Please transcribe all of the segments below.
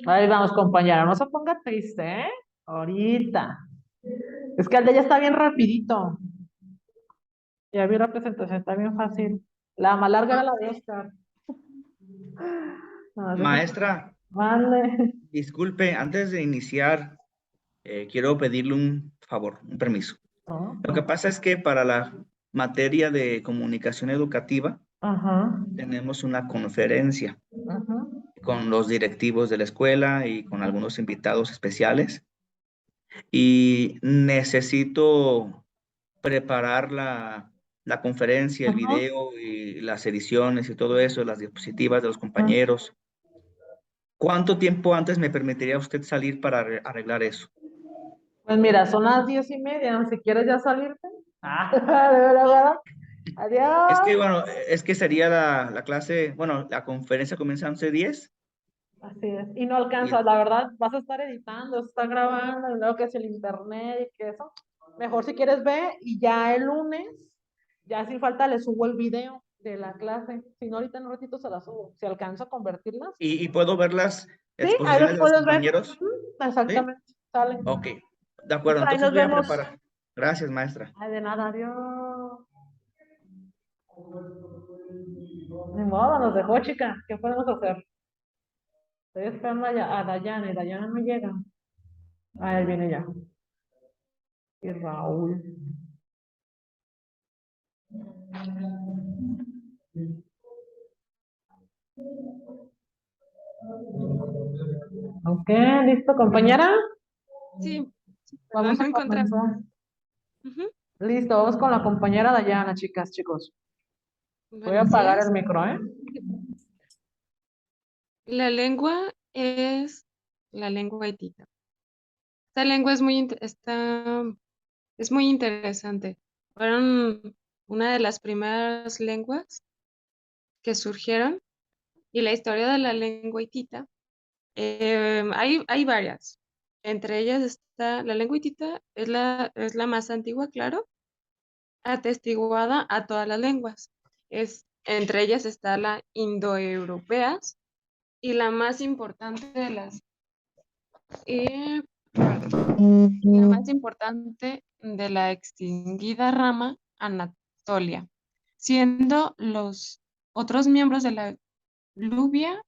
Ahí vamos, compañera, no se ponga triste, ¿eh? Ahorita. Es que el de ella está bien rapidito. Ya vi la presentación, está bien fácil. La más larga era la de Oscar. No, Maestra, mande. disculpe, antes de iniciar, quiero pedirle un favor, un permiso. ¿No? Lo que pasa es que para la materia de comunicación educativa Ajá, tenemos una conferencia ajá, con los directivos de la escuela y con algunos invitados especiales y necesito preparar la conferencia, el ajá, video y las ediciones y todo eso, las diapositivas de los ajá. compañeros. ¿Cuánto tiempo antes me permitiría usted salir para arreglar eso? Pues mira, son las 10:30. Si quieres ya salirte. Ah, de verdad. Es que, Adiós. bueno, es que sería la clase, bueno, la conferencia comienza a 11:10 Así es. Y no y, alcanzas, la verdad, vas a estar editando, se está grabando, y luego que es el internet y que eso. Mejor si quieres ve y ya el lunes, ya sin falta le subo el video de la clase. Si no, ahorita en un ratito se la subo. Si alcanzo a convertirlas. y puedo ver las Sí, ahí exposiciones los de los puedes ver. compañeros. Ujú, ¿Sí? exactamente. Sale. Ok, de acuerdo, Entonces ahí entonces nos voy a vemos. preparar. Gracias, maestra. Ay, de nada, adiós. Ni modo, nos dejó, chica. ¿Qué podemos hacer? Estoy esperando a Dayana y Dayana no llega. Ahí viene ya. Y Raúl. Ok, listo, compañera. Sí, perdón, Vamos no a encontré. comenzar. Ujú. Listo, vamos con la compañera Dayana, chicas, chicos. Voy a Buenos apagar el días. micro, ¿eh? La lengua es la lengua hitita. Esta lengua es muy interesante. Fueron una de las primeras lenguas que surgieron y la historia de la lengua hitita, hay varias. Entre ellas está la lengua hitita, es la más antigua, claro, atestiguada a todas las lenguas. Entre ellas está la indoeuropea y la más importante de eh, la más importante de la extinguida rama Anatolia, siendo los otros miembros de la Lubia,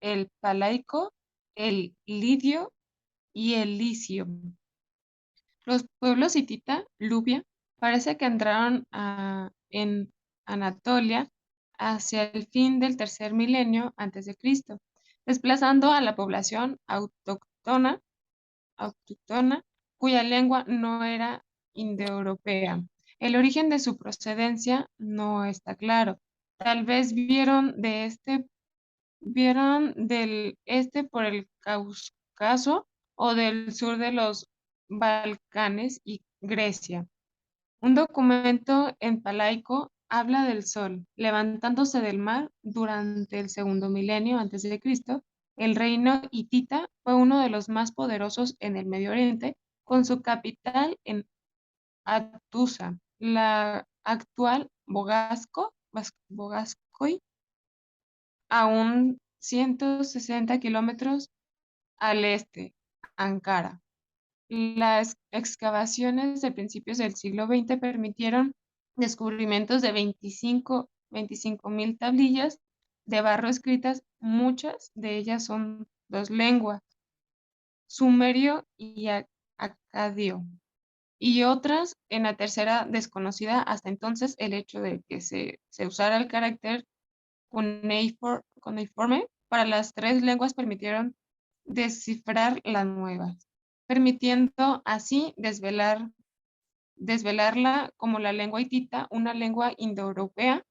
el Palaico, el Lidio y el Licio. Los pueblos hitita, Lubia, parece que entraron en Anatolia hacia el fin del tercer milenio antes de Cristo, desplazando a la población autóctona cuya lengua no era indoeuropea. El origen de su procedencia no está claro. Tal vez vieron del este por el Cáucaso o del sur de los Balcanes y Grecia. Un documento en palaico habla del sol levantándose del mar durante el segundo milenio antes de Cristo. El reino hitita fue uno de los más poderosos en el Medio Oriente, con su capital en Atusa, la actual Bogascoy, a un 160 kilómetros al este, Ankara. Las excavaciones de principios del siglo XX permitieron descubrimientos de 25.000 tablillas de barro escritas, muchas de ellas son dos lenguas, sumerio y acadio, y otras en la tercera desconocida hasta entonces. El hecho de que se usara el carácter cuneiforme para las tres lenguas permitieron descifrar las nuevas, permitiendo así desvelarla como la lengua hitita, una lengua indoeuropea.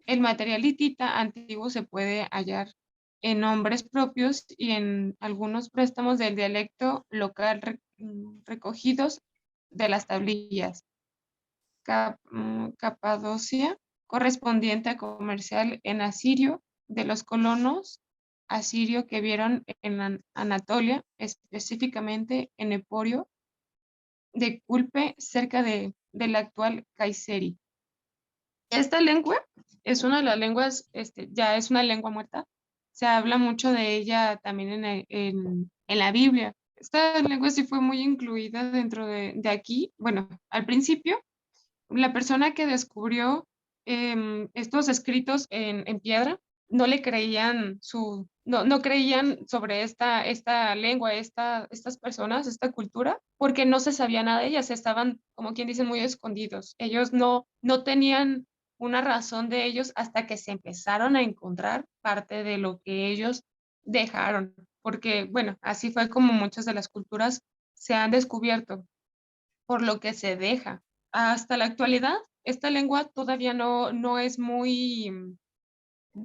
El material hitita antiguo se puede hallar en nombres propios y en algunos préstamos del dialecto local recogidos de las tablillas. Capadocia, correspondiente a comercial en asirio de los colonos asirio que vieron en Anatolia, específicamente en Emporio de Culpe, cerca de la actual Kayseri. Esta lengua es una de las lenguas, ya es una lengua muerta. Se habla mucho de ella también en la Biblia. Esta lengua sí fue muy incluida dentro de aquí. Bueno, al principio, la persona que descubrió estos escritos en piedra no le creían no creían sobre esta lengua, estas personas, esta cultura, porque no se sabía nada de ellas, estaban, como quien dice, muy escondidos. Ellos no tenían una razón de ellos hasta que se empezaron a encontrar parte de lo que ellos dejaron, porque, bueno, así fue como muchas de las culturas se han descubierto, por lo que se deja. Hasta la actualidad, esta lengua todavía no es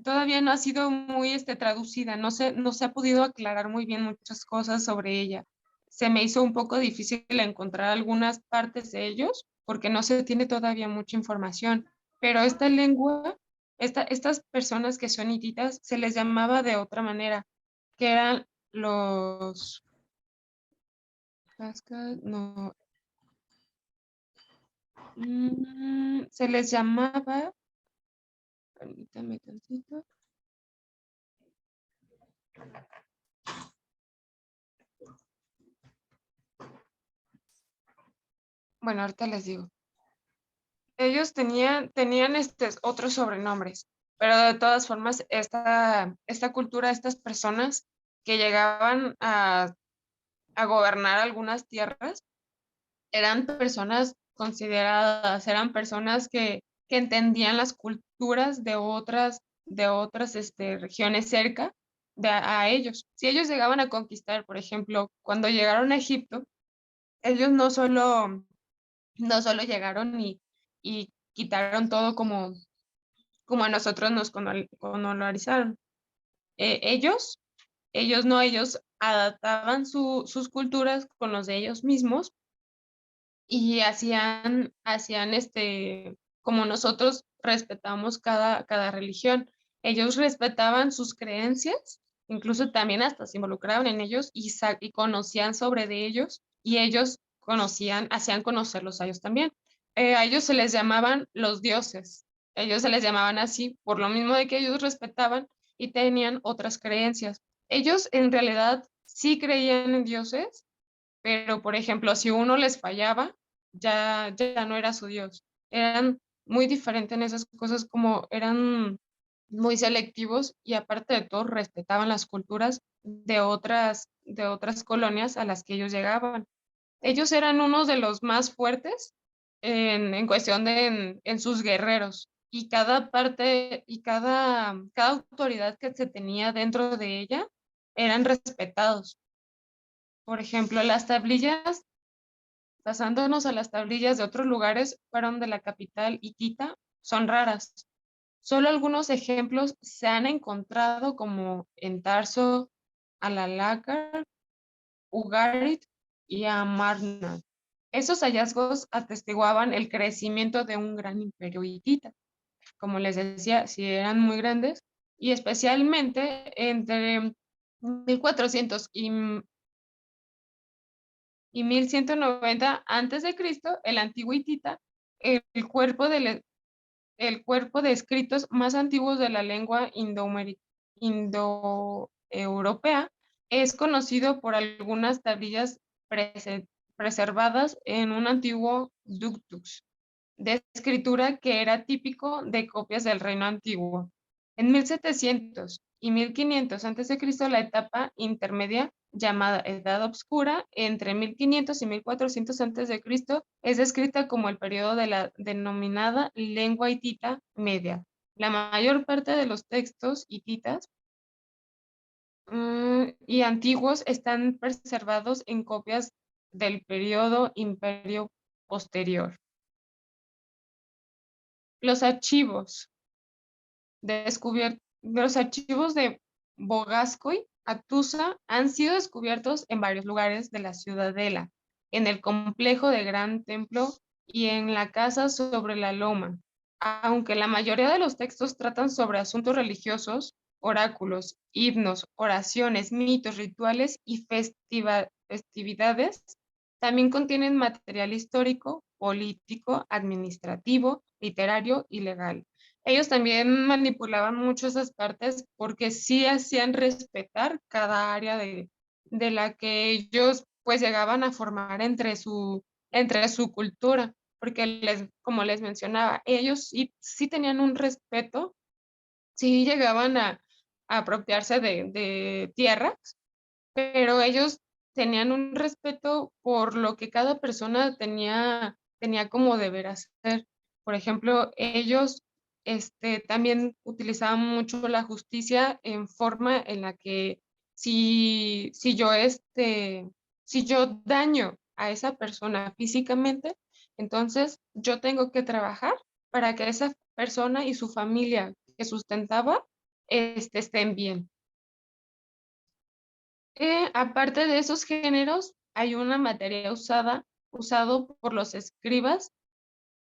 todavía no ha sido muy traducida, no se ha podido aclarar muy bien muchas cosas sobre ella. Se me hizo un poco difícil encontrar algunas partes de ellos porque no se tiene todavía mucha información, pero esta lengua, estas personas que son hititas, se les llamaba de otra manera, que eran los... No, se les llamaba, permítame tantito. Bueno, ahorita les digo. Ellos tenían otros sobrenombres, pero de todas formas, esta cultura, estas personas que llegaban a gobernar algunas tierras, eran personas consideradas, eran personas que entendían las culturas de otras regiones cerca a ellos. Si ellos llegaban a conquistar, por ejemplo, cuando llegaron a Egipto, ellos no solo llegaron y quitaron todo como a nosotros nos colonizaron. Ellos, ellos adaptaban sus culturas con los de ellos mismos y hacían como nosotros respetamos cada religión. Ellos respetaban sus creencias, incluso también hasta se involucraban en ellos y conocían sobre de ellos, y ellos hacían conocerlos a ellos también. A ellos se les llamaban los dioses, ellos se les llamaban así por lo mismo de que ellos respetaban y tenían otras creencias. Ellos en realidad sí creían en dioses, pero por ejemplo, si uno les fallaba, ya no era su Dios. Eran muy diferentes en esas cosas, como eran muy selectivos y aparte de todo respetaban las culturas de otras colonias a las que ellos llegaban. Ellos eran unos de los más fuertes en cuestión en sus guerreros, y cada parte y cada autoridad que se tenía dentro de ella eran respetados. Por ejemplo, las tablillas, pasándonos a las tablillas de otros lugares fueron de la capital hitita, son raras. Solo algunos ejemplos se han encontrado, como en Tarso, Alalakar, Ugarit y Amarna. Esos hallazgos atestiguaban el crecimiento de un gran imperio hitita. Como les decía, sí eran muy grandes, y especialmente entre 1400 y 1190 antes de Cristo, el antiguo hitita, el cuerpo de escritos más antiguos de la lengua indoeuropea, es conocido por algunas tablillas preservadas en un antiguo ductus de escritura que era típico de copias del reino antiguo. En 1700 y 1500 a.C., la etapa intermedia, llamada Edad Obscura, entre 1500 y 1400 a.C., es descrita como el periodo de la denominada lengua hitita media. La mayor parte de los textos hititas y antiguos están preservados en copias del periodo imperio posterior. Los archivos los archivos de Bogascoy, Atusa, han sido descubiertos en varios lugares de la ciudadela, en el complejo del Gran Templo y en la casa sobre la loma. Aunque la mayoría de los textos tratan sobre asuntos religiosos, oráculos, himnos, oraciones, mitos, rituales y festividades también contienen material histórico, político, administrativo, literario y legal. Ellos también manipulaban mucho esas partes porque sí hacían respetar cada área de la que ellos pues llegaban a formar entre su cultura, porque como les mencionaba, ellos sí tenían un respeto, sí llegaban a apropiarse de tierras, pero ellos tenían un respeto por lo que cada persona tenía como deber hacer. Por ejemplo, ellos también utilizaban mucho la justicia en forma en la que si yo daño a esa persona físicamente, entonces yo tengo que trabajar para que esa persona y su familia que sustentaba estén bien. Aparte de esos géneros, hay una materia usado por los escribas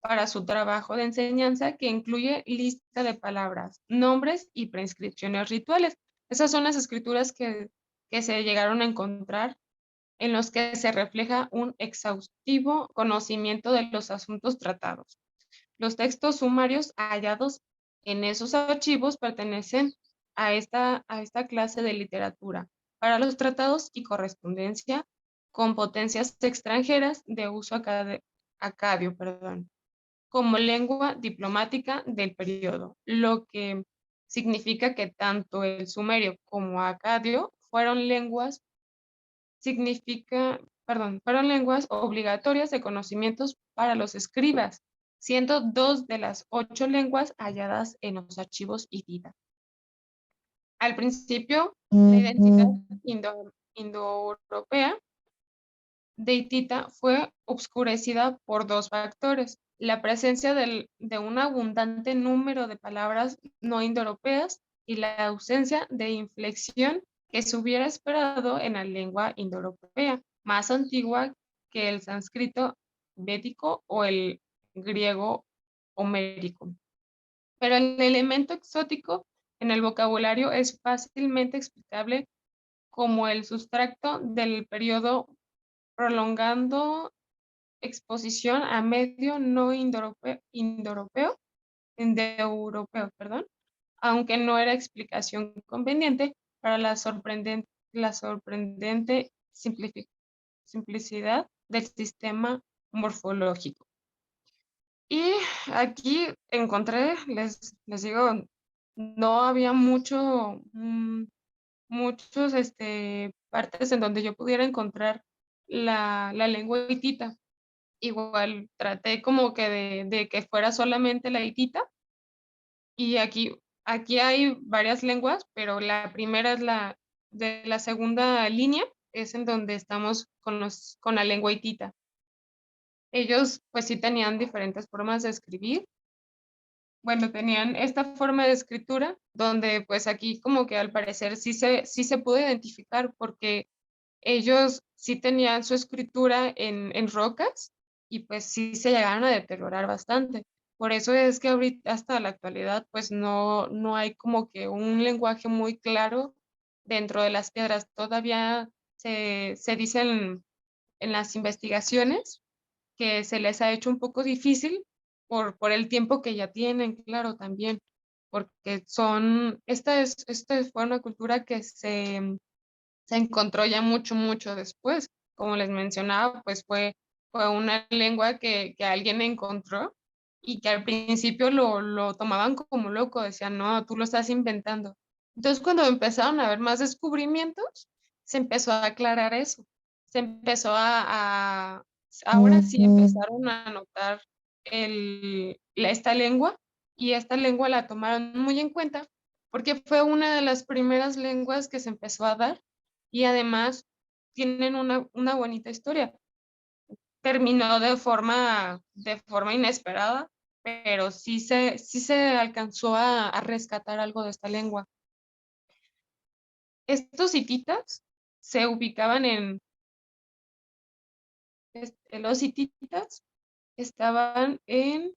para su trabajo de enseñanza que incluye lista de palabras, nombres y prescripciones rituales. Esas son las escrituras que se llegaron a encontrar en los que se refleja un exhaustivo conocimiento de los asuntos tratados. Los textos sumarios hallados en esos archivos pertenecen a esta clase de literatura para los tratados y correspondencia con potencias extranjeras de uso acadio, como lengua diplomática del periodo, lo que significa que tanto el sumerio como acadio fueron lenguas obligatorias de conocimientos para los escribas, siendo 2 de las 8 lenguas halladas en los archivos hititas. Al principio, la identidad indoeuropea de hitita fue obscurecida por 2 factores: la presencia de un abundante número de palabras no indoeuropeas y la ausencia de inflexión que se hubiera esperado en la lengua indoeuropea, más antigua que el sánscrito védico o el griego homérico. Pero el elemento exótico en el vocabulario es fácilmente explicable como el sustracto del periodo prolongando exposición a medio no indoeuropeo, aunque no era explicación conveniente para la sorprendente simplicidad del sistema morfológico. Y aquí encontré, les digo, no había muchos partes en donde yo pudiera encontrar la lengua hitita. Igual traté como que de que fuera solamente la hitita, y aquí hay varias lenguas, pero la primera es la de la segunda línea, es en donde estamos con la lengua hitita. Ellos pues sí tenían diferentes formas de escribir. Bueno, tenían esta forma de escritura donde pues aquí como que al parecer sí se puede identificar porque ellos sí tenían su escritura en rocas y pues sí se llegaron a deteriorar bastante. Por eso es que ahorita hasta la actualidad pues no hay como que un lenguaje muy claro dentro de las piedras. Todavía se dicen en las investigaciones que se les ha hecho un poco difícil por el tiempo que ya tienen, claro, también, porque esta fue una cultura que se encontró ya mucho después. Como les mencionaba, pues fue una lengua que alguien encontró y que al principio lo tomaban como loco, decían, no, tú lo estás inventando. Entonces, cuando empezaron a haber más descubrimientos, se empezó a aclarar eso. Se empezó ahora sí empezaron a notar esta lengua, y esta lengua la tomaron muy en cuenta porque fue una de las primeras lenguas que se empezó a dar, y además tienen una bonita historia. Terminó de forma inesperada, pero sí se alcanzó a rescatar algo de esta lengua. Estos hititas se ubicaban los hititas estaban en...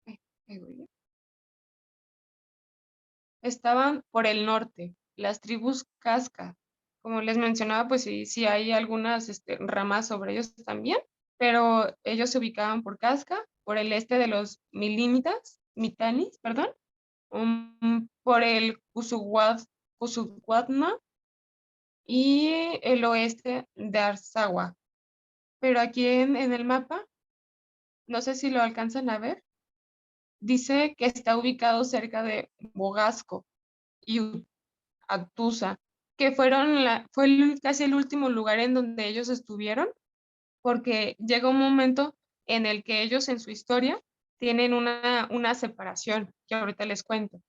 ay, ahí voy. estaban por el norte, las tribus Casca. Como les mencionaba, pues sí hay algunas ramas sobre ellos también, pero ellos se ubicaban por Casca, por el este de los Mitanis, perdón, por el Cusuguatna y el oeste de Arzawa. Pero aquí en el mapa, no sé si lo alcanzan a ver, dice que está ubicado cerca de Bogasco y Atusa, que fue casi el último lugar en donde ellos estuvieron, porque llega un momento en el que ellos en su historia tienen una separación, que ahorita les cuento.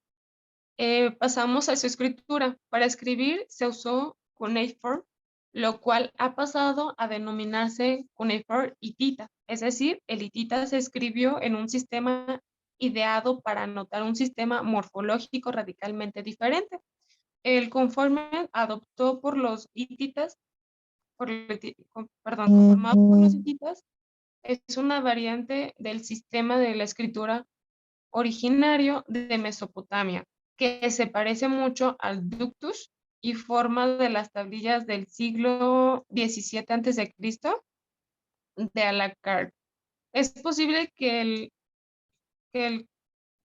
Pasamos a su escritura. Para escribir se usó cuneiform, lo cual ha pasado a denominarse cuneiform hitita. Es decir, el hitita se escribió en un sistema ideado para anotar un sistema morfológico radicalmente diferente. El conforme adoptó por los hititas, conformado por los hititas, es una variante del sistema de la escritura originario de Mesopotamia, que se parece mucho al ductus y forma de las tablillas del siglo XVII a.C. de Alakar. Es posible que el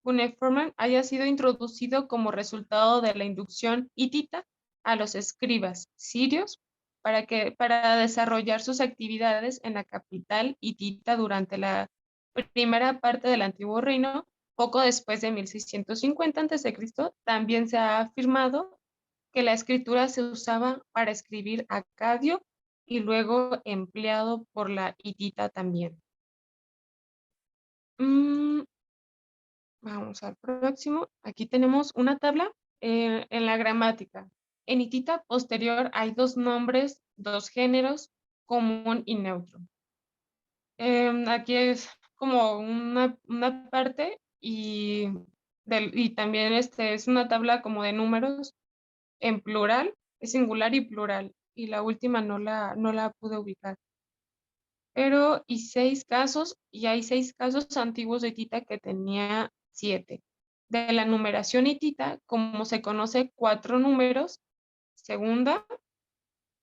cuneiforme haya sido introducido como resultado de la inducción hitita a los escribas sirios para desarrollar sus actividades en la capital hitita durante la primera parte del antiguo reino. Poco después de 1650 a.C., también se ha afirmado que la escritura se usaba para escribir acadio y luego empleado por la hitita también. Vamos al próximo. Aquí tenemos una tabla en la gramática. En hitita posterior hay dos nombres, dos géneros, común y neutro. Aquí es como una parte y también es una tabla como de números en plural, es singular y plural. Y la última no la pude ubicar. Pero hay seis casos antiguos de hitita que tenía 7. De la numeración hitita, como se conoce 4 números, segunda,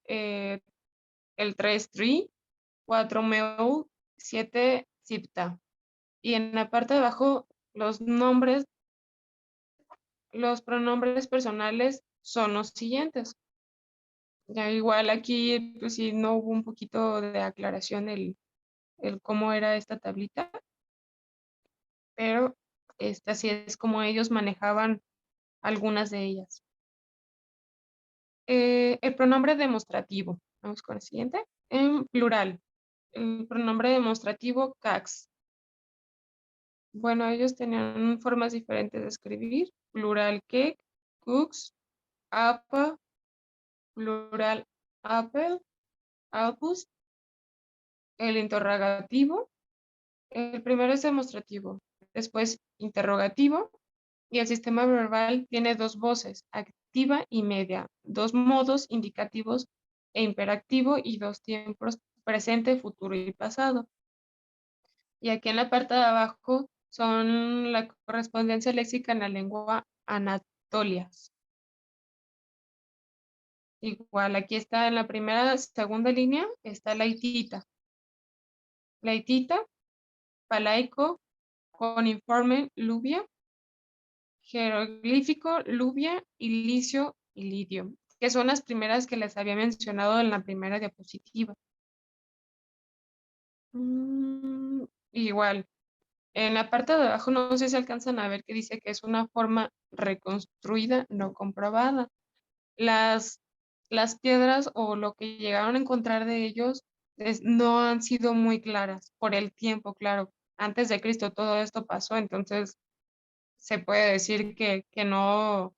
eh, el 3 tri, 4 meu, 7 sipta. Y en la parte de abajo, los pronombres personales son los siguientes. Ya igual aquí, pues sí, no hubo un poquito de aclaración el cómo era esta tablita, pero así es como ellos manejaban algunas de ellas. El pronombre demostrativo. Vamos con el siguiente. En plural. El pronombre demostrativo cax. Bueno, ellos tenían formas diferentes de escribir. Plural que, cux, apa, plural apel, apus. El interrogativo. El primero es demostrativo, después interrogativo. Y el sistema verbal tiene dos voces, activa y media, dos modos indicativos e imperativo y dos tiempos, presente, futuro y pasado. Y aquí en la parte de abajo son la correspondencia léxica en la lengua anatolias. Igual, aquí está en la segunda línea, está la hitita. La hitita, palaico, cuneiforme, luvia, jeroglífico, luvia y licio y lidio, que son las primeras que les había mencionado en la primera diapositiva. Igual, en la parte de abajo no sé si alcanzan a ver que dice que es una forma reconstruida, no comprobada. Las piedras o lo que llegaron a encontrar de ellos no han sido muy claras por el tiempo, claro. Antes de Cristo todo esto pasó, entonces se puede decir que no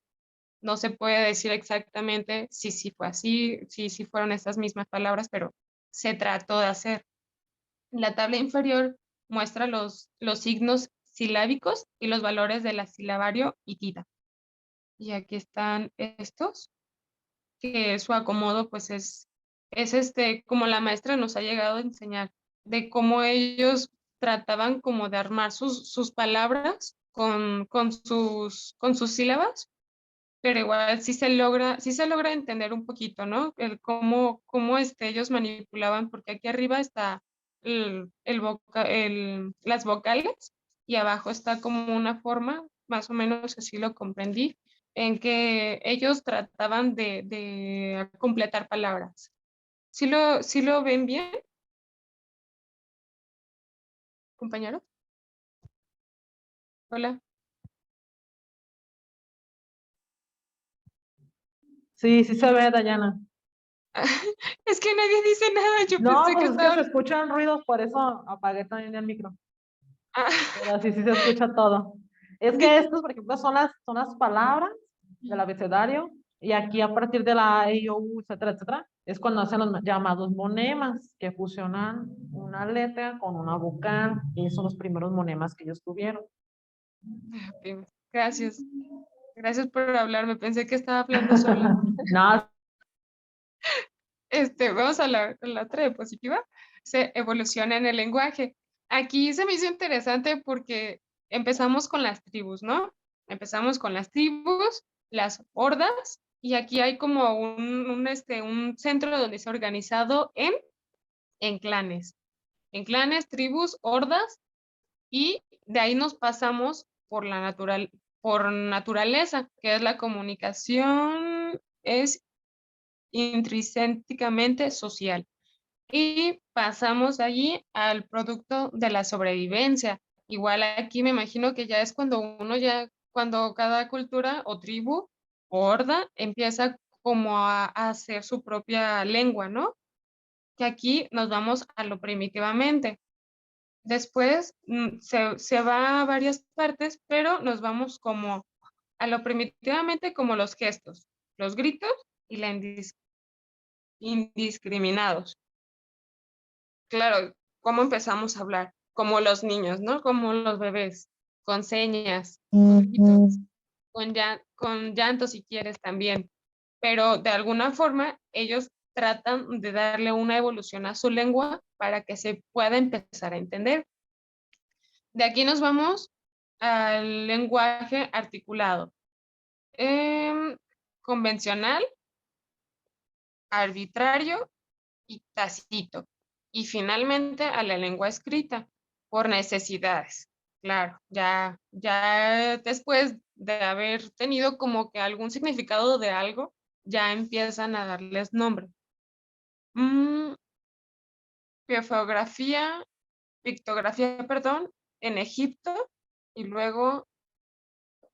se puede decir exactamente si fue así, si fueron estas mismas palabras, pero se trató de hacer. La tabla inferior muestra los signos silábicos y los valores de la silabario hitita. Y aquí están estos, que su acomodo pues es como la maestra nos ha llegado a enseñar, de cómo ellos trataban como de armar sus palabras con sus sílabas pero igual sí se logra entender un poquito, ¿no? El cómo ellos manipulaban, porque aquí arriba está las vocales y abajo está como una forma, más o menos así lo comprendí, en que ellos trataban de completar palabras. Sí lo ven bien, compañero? Hola. Sí, sí se ve, Dayana. Es que nadie dice nada, yo No, pensé que pues es que se estaban... escuchan ruidos, por eso apagué también el micro. Ah, Pero sí, sí se escucha todo. Es que estos, por ejemplo, son las palabras del abecedario, y aquí a partir de la A, E, I, O, U, etcétera, etcétera, es cuando hacen los llamados monemas, que fusionan una letra con una vocal, y son los primeros monemas que ellos tuvieron. ok, gracias. Gracias por hablarme, pensé que estaba hablando sola. No, Vamos a la otra diapositiva. Se evoluciona en el lenguaje. Aquí se me hizo interesante porque empezamos con las tribus, ¿no? Empezamos con las tribus, las hordas, y aquí hay como un centro donde se ha organizado en clanes, tribus, hordas, y de ahí nos pasamos por naturaleza, que es la comunicación, es intrínsecamente social. Y pasamos allí al producto de la sobrevivencia. Igual aquí me imagino que ya es cuando cada cultura o tribu o horda empieza como a hacer su propia lengua, ¿no? Que aquí nos vamos a lo primitivamente. Después se va a varias partes, pero nos vamos como a lo primitivamente como los gestos, los gritos y la indiscriminados. Claro, ¿cómo empezamos a hablar? Como los niños, ¿no? Como los bebés, con señas, con gritos, con llanto si quieres también. Pero de alguna forma ellos tratan de darle una evolución a su lengua para que se pueda empezar a entender. De aquí nos vamos al lenguaje articulado. Em, Convencional, arbitrario y tácito. Y finalmente a la lengua escrita, por necesidades. Claro, ya después de haber tenido como que algún significado de algo, ya empiezan a darles nombre. Mm, Pictografía, perdón, en Egipto, y luego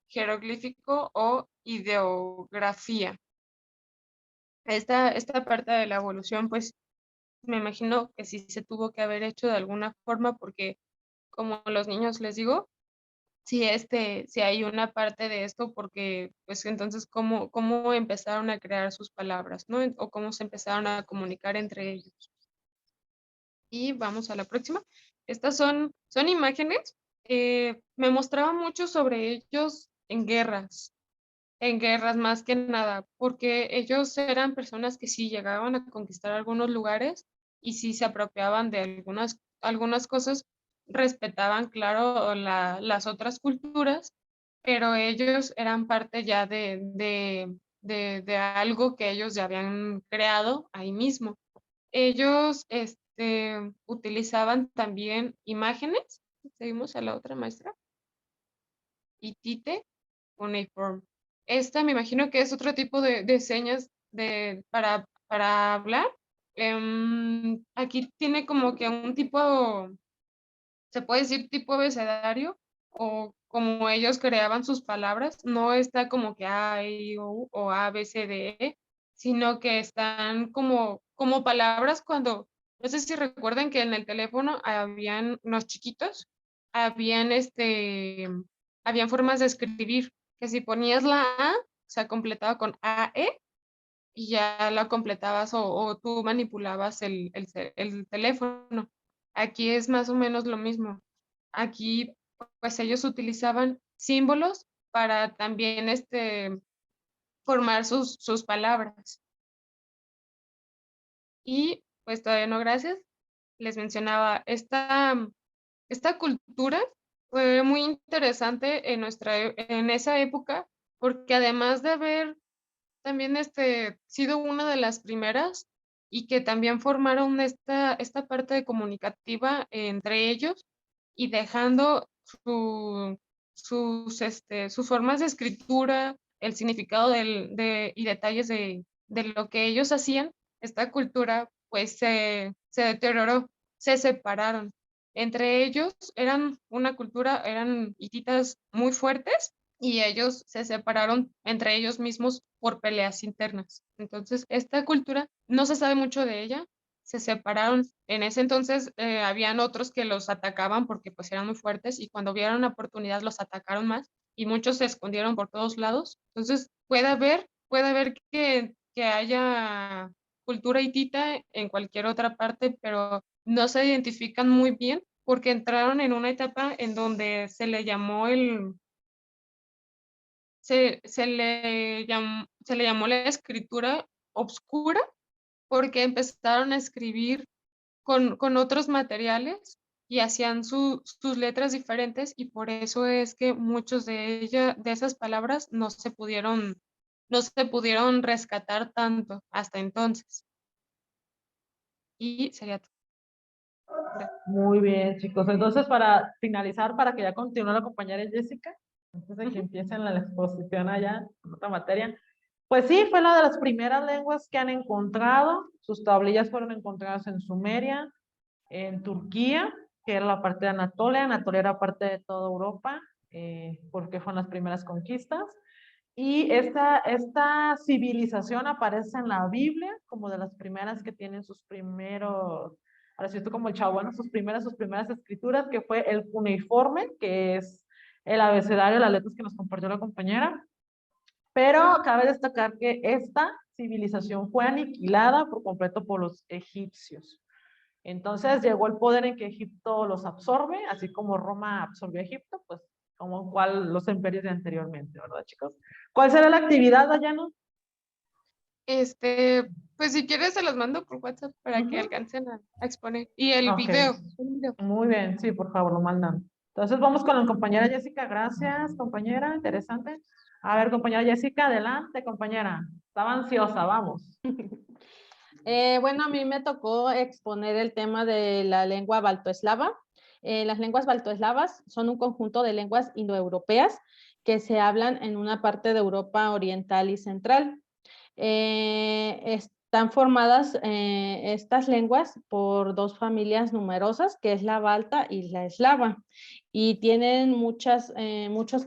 jeroglífico o ideografía. Esta parte de la evolución, pues me imagino que sí se tuvo que haber hecho de alguna forma porque, como los niños les digo, si hay una parte de esto porque, pues entonces, ¿cómo empezaron a crear sus palabras, ¿no? O cómo se empezaron a comunicar entre ellos. Y vamos a la próxima. Estas son imágenes. Me mostraba mucho sobre ellos en guerras más que nada, porque ellos eran personas que sí llegaban a conquistar algunos lugares y sí se apropiaban de algunas cosas, respetaban, claro, las otras culturas, pero ellos eran parte ya de algo que ellos ya habían creado ahí mismo. Ellos utilizaban también imágenes. Seguimos a la otra maestra. Y Tite Uniform. Esta me imagino que es otro tipo de señas para hablar. Aquí tiene como que un tipo, se puede decir tipo abecedario, o como ellos creaban sus palabras. No está como que A, I, O, U, o A, B, C, D, E, sino que están como palabras cuando, no sé si recuerdan que en el teléfono habían unos chiquitos, habían habían formas de escribir, que si ponías la A, se completaba con AE y ya la completabas o tú manipulabas el teléfono. Aquí es más o menos lo mismo. Aquí, pues ellos utilizaban símbolos para también formar sus palabras. Y pues todavía no, gracias. Les mencionaba, esta cultura fue muy interesante en esa época porque además de haber también sido una de las primeras y que también formaron esta parte comunicativa entre ellos y dejando sus formas de escritura, el significado y detalles de lo que ellos hacían, esta cultura pues se deterioró, se separaron. Entre ellos eran una cultura, eran hititas muy fuertes y ellos se separaron entre ellos mismos por peleas internas. Entonces, esta cultura no se sabe mucho de ella, se separaron. En ese entonces habían otros que los atacaban porque pues eran muy fuertes y cuando vieron una oportunidad los atacaron más y muchos se escondieron por todos lados. Entonces, puede haber que haya cultura hitita en cualquier otra parte, pero no se identifican muy bien porque entraron en una etapa en donde se le llamó la escritura obscura porque empezaron a escribir con otros materiales y hacían sus letras diferentes y por eso es que muchos de esas palabras no se pudieron rescatar tanto hasta entonces. Y sería todo. Muy bien, chicos. Entonces, para finalizar, para que ya continúe la compañera Jessica, antes de que empiecen la exposición allá en otra materia, pues sí, fue una de las primeras lenguas que han encontrado. Sus tablillas fueron encontradas en Sumeria, en Turquía, que era la parte de Anatolia. Anatolia era parte de toda Europa, porque fueron las primeras conquistas. Y esta civilización aparece en la Biblia como de las primeras que tienen sus primeros, ahora sí, esto como el chavo, bueno, sus primeras escrituras, que fue el cuneiforme, que es el abecedario, las letras que nos compartió la compañera. Pero cabe destacar que esta civilización fue aniquilada por completo por los egipcios. Entonces llegó el poder en que Egipto los absorbe, así como Roma absorbió a Egipto, pues como cual los imperios de anteriormente, ¿verdad, chicos? ¿Cuál será la actividad, Dayana? Pues si quieres se los mando por WhatsApp para que alcancen a exponer. Y el Ok, video. muy bien, sí, por favor, lo mandan. Entonces vamos con la compañera Jessica, gracias, compañera, interesante. A ver, compañera Jessica, adelante, compañera. Estaba ansiosa, vamos. Bueno, a mí me tocó exponer el tema de la lengua baltoeslava. Las lenguas baltoeslavas son un conjunto de lenguas indoeuropeas que se hablan en una parte de Europa oriental y central. Están formadas estas lenguas por dos familias numerosas, que es la balta y la eslava, y tienen muchos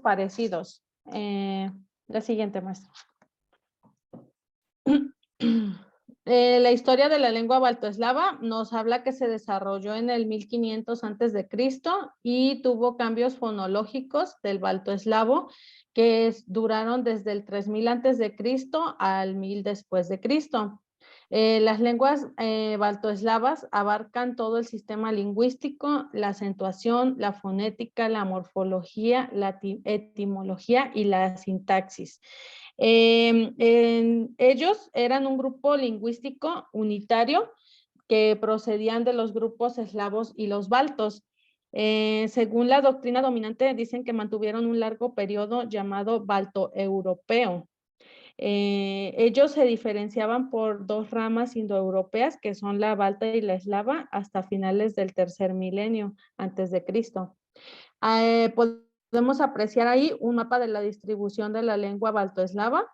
parecidos. La siguiente muestra. La historia de la lengua baltoeslava nos habla que se desarrolló en el 1500 antes de Cristo y tuvo cambios fonológicos del baltoeslavo que duraron desde el 3000 antes de Cristo al 1000 después de Cristo. Las lenguas baltoeslavas abarcan todo el sistema lingüístico, la acentuación, la fonética, la morfología, la etimología y la sintaxis. Ellos eran un grupo lingüístico unitario que procedían de los grupos eslavos y los baltos. Según la doctrina dominante, dicen que mantuvieron un largo periodo llamado baltoeuropeo. Ellos se diferenciaban por dos ramas indoeuropeas, que son la balta y la eslava, hasta finales del tercer milenio antes de Cristo. Podemos apreciar ahí un mapa de la distribución de la lengua baltoeslava,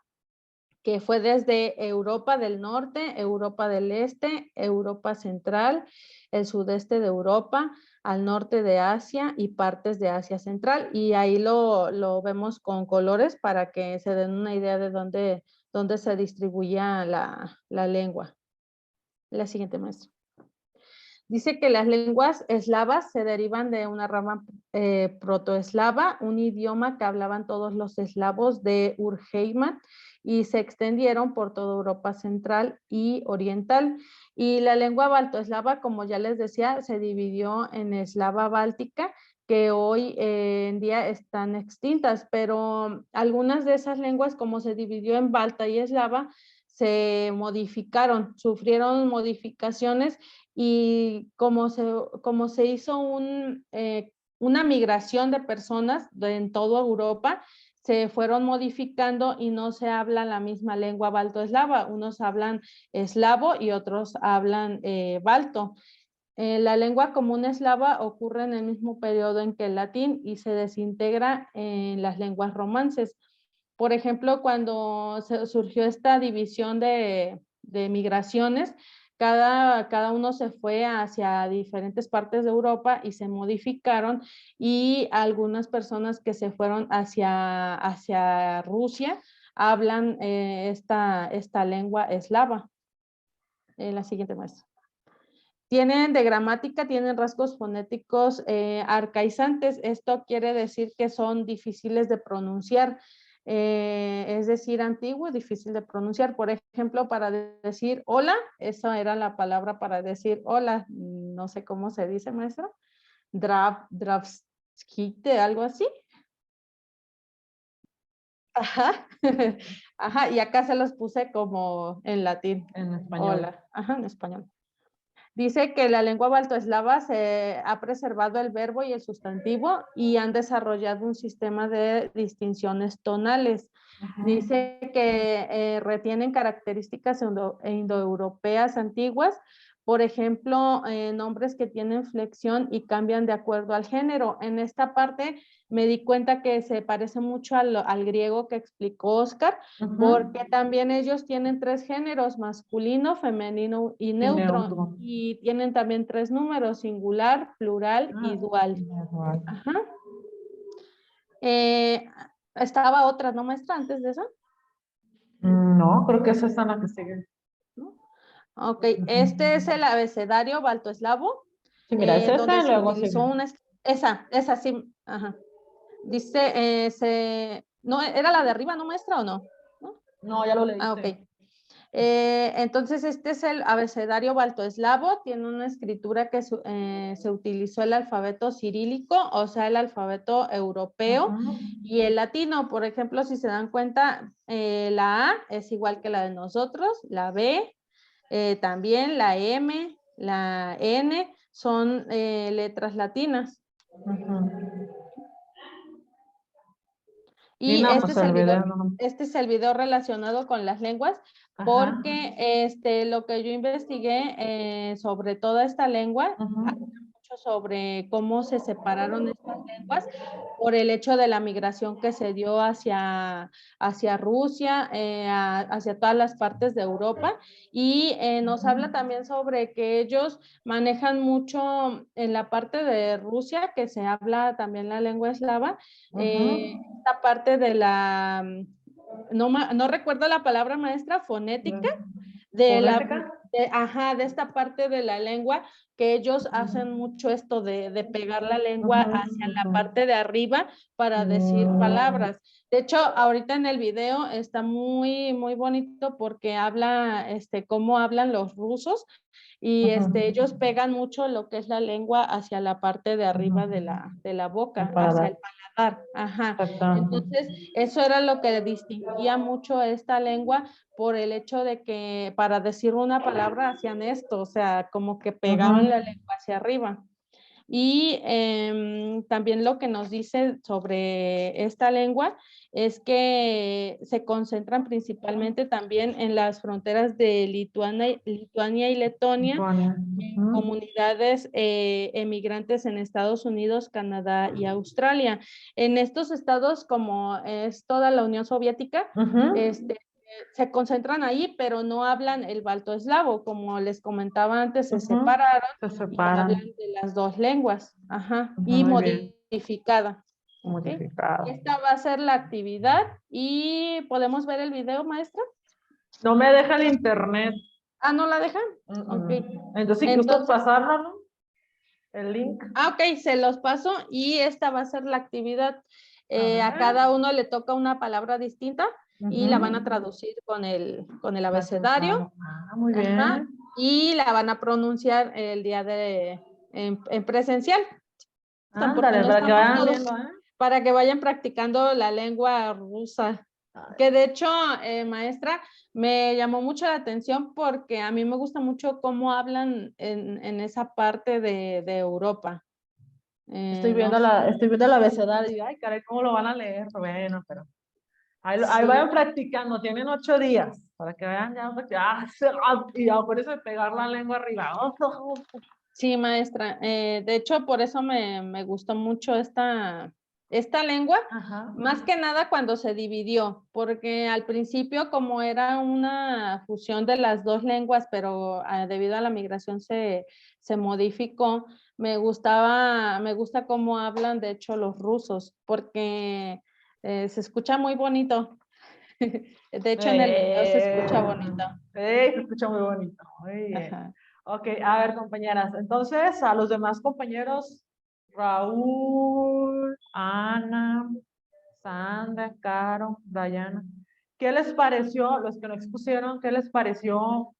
que fue desde Europa del Norte, Europa del Este, Europa Central, el sudeste de Europa, al norte de Asia y partes de Asia Central. Y ahí lo vemos con colores para que se den una idea de dónde se distribuía la lengua. La siguiente muestra. Dice que las lenguas eslavas se derivan de una rama protoeslava, un idioma que hablaban todos los eslavos de Ur-Heimat y se extendieron por toda Europa central y oriental. Y la lengua baltoeslava, como ya les decía, se dividió en eslava báltica, que hoy en día están extintas, pero algunas de esas lenguas, como se dividió en balta y eslava, se modificaron, sufrieron modificaciones y como se hizo una migración de personas en toda Europa, se fueron modificando y no se habla la misma lengua balto-eslava. Unos hablan eslavo y otros hablan balto. La lengua común eslava ocurre en el mismo periodo en que el latín y se desintegra en las lenguas romances. Por ejemplo, cuando surgió esta división de migraciones, cada uno se fue hacia diferentes partes de Europa y se modificaron, y algunas personas que se fueron hacia Rusia hablan esta lengua eslava. La siguiente maestra. Tienen de gramática, tienen rasgos fonéticos arcaizantes. Esto quiere decir que son difíciles de pronunciar. Es decir, antiguo, difícil de pronunciar. Por ejemplo, para decir hola, esa era la palabra para decir hola. No sé cómo se dice, maestra. Dravskite, algo así. Ajá. Ajá, y acá se los puse como en latín. En español. Hola. Ajá, en español. Dice que la lengua baltoeslava se ha preservado el verbo y el sustantivo y han desarrollado un sistema de distinciones tonales. Dice que retienen características indoeuropeas antiguas, por ejemplo, nombres que tienen flexión y cambian de acuerdo al género. En esta parte me di cuenta que se parece mucho al griego que explicó Oscar, porque también ellos tienen 3 géneros, masculino, femenino y neutro. Y tienen también 3 números, singular, plural y dual. Ajá. Estaba otra, ¿no, maestra, antes de eso? No, creo que esa es la que sigue. ¿No? Ok, este es el abecedario baltoeslavo. Sí, mira, es donde esta y se luego utilizó sigue. una, esa sí, ajá. Dice, no, ¿era la de arriba, no, maestra, o no? No, ya lo leíste. Ah, ok. Entonces, este es el abecedario baltoeslavo, tiene una escritura que se utilizó el alfabeto cirílico, o sea, el alfabeto europeo, y el latino. Por ejemplo, si se dan cuenta, la A es igual que la de nosotros, la B, también la M, la N, son letras latinas. Y no, este, pues es el video, no. este es el video relacionado con las lenguas, porque lo que yo investigué sobre toda esta lengua, habla mucho sobre cómo se separaron estas lenguas por el hecho de la migración que se dio hacia Rusia, hacia todas las partes de Europa, y nos habla también sobre que ellos manejan mucho en la parte de Rusia, que se habla también la lengua eslava, esta parte de la, no recuerdo la palabra, maestra, fonética, de esta parte de la lengua, que ellos hacen mucho esto de pegar la lengua hacia la parte de arriba para decir palabras. De hecho, ahorita en el video está muy, muy bonito porque habla, cómo hablan los rusos, y ellos pegan mucho lo que es la lengua hacia la parte de arriba de la boca, hacia el paladar. Ajá. Entonces, eso era lo que distinguía mucho esta lengua, por el hecho de que para decir una palabra hacían esto, o sea, como que pegaban la lengua hacia arriba. Y también lo que nos dice sobre esta lengua es que se concentran principalmente también en las fronteras de Lituania y Letonia, en comunidades emigrantes en Estados Unidos, Canadá y Australia. En estos estados, como es toda la Unión Soviética, se concentran ahí, pero no hablan el baltoeslavo, como les comentaba antes, se separaron y hablan de las 2 lenguas, y modificada. Modificada. Esta va a ser la actividad y ¿podemos ver el video, maestra? No me deja el internet. Ah, ¿no la dejan? Ok. Entonces, si gustas pasármelo, el link. Ok, se los paso y esta va a ser la actividad. A cada uno le toca una palabra distinta y la van a traducir con el abecedario. Muy bien. Y la van a pronunciar el día en presencial. Ándale, para que vayan viendo, para que vayan practicando la lengua rusa. Que de hecho, maestra, me llamó mucho la atención porque a mí me gusta mucho cómo hablan en esa parte de Europa. Estoy viendo el abecedario y ay, caray, ¿cómo lo van a leer? Bueno, pero Ahí Sí. vayan practicando, tienen 8 días para que vean ya, y ya por eso de pegar la lengua arriba. Sí, maestra. De hecho, por eso me gustó mucho esta lengua, Ajá. más que nada cuando se dividió, porque al principio como era una fusión de las dos lenguas, pero debido a la migración se modificó, me gusta cómo hablan, de hecho, los rusos, porque se escucha muy bonito. De hecho, en el video se escucha bonito. Se escucha muy bonito. Muy bien. Ajá. Ok, a ver, compañeras. Entonces, a los demás compañeros, Raúl, Ana, Sandra, Caro, Dayana, ¿qué les pareció, los que no expusieron, qué les pareció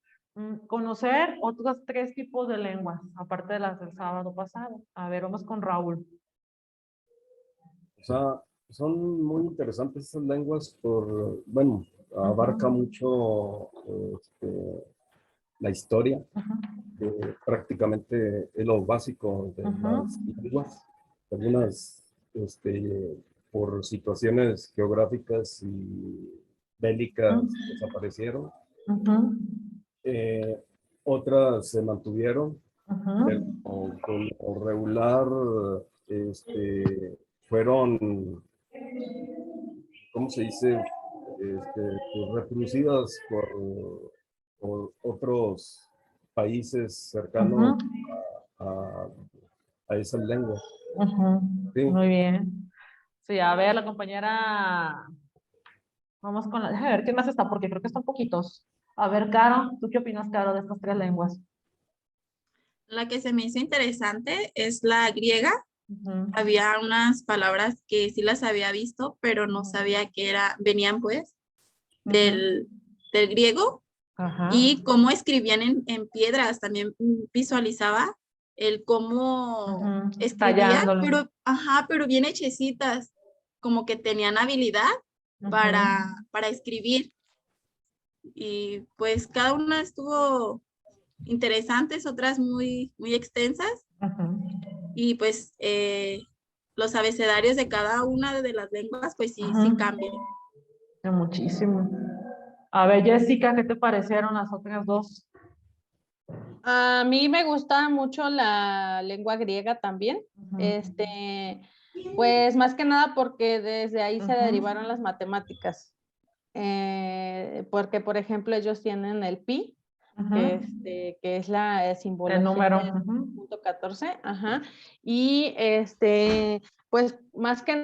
conocer otros 3 tipos de lenguas, aparte de las del sábado pasado? A ver, vamos con Raúl. O sea, son muy interesantes estas lenguas bueno, abarca mucho la historia, que prácticamente es lo básico de las lenguas. Algunas, por situaciones geográficas y bélicas desaparecieron. Otras se mantuvieron, pero por lo regular, fueron, ¿cómo se dice? Pues, reproducidas por otros países cercanos a, a esas lenguas. Sí. Muy bien. Sí, a ver, la compañera. Vamos con la. Déjame ver quién más está, porque creo que están poquitos. A ver, Caro, ¿tú qué opinas, Caro, de estas 3 lenguas? La que se me hizo interesante es la griega. Ujú. Había unas palabras que sí las había visto, pero no sabía que venían pues del griego, Ajá. y cómo escribían en piedras. También visualizaba el cómo escribían, Tallándolo. pero bien hechecitas, como que tenían habilidad para escribir. Y pues cada una estuvo interesantes, otras muy, muy extensas. Y pues los abecedarios de cada una de las lenguas, pues sí, sí cambian. Muchísimo. A ver, Jessica, ¿qué te parecieron las otras 2? A mí me gusta mucho la lengua griega también. Pues más que nada porque desde ahí se derivaron las matemáticas. Porque, por ejemplo, ellos tienen el pi, que es la simbología El número. del punto 14, y pues más que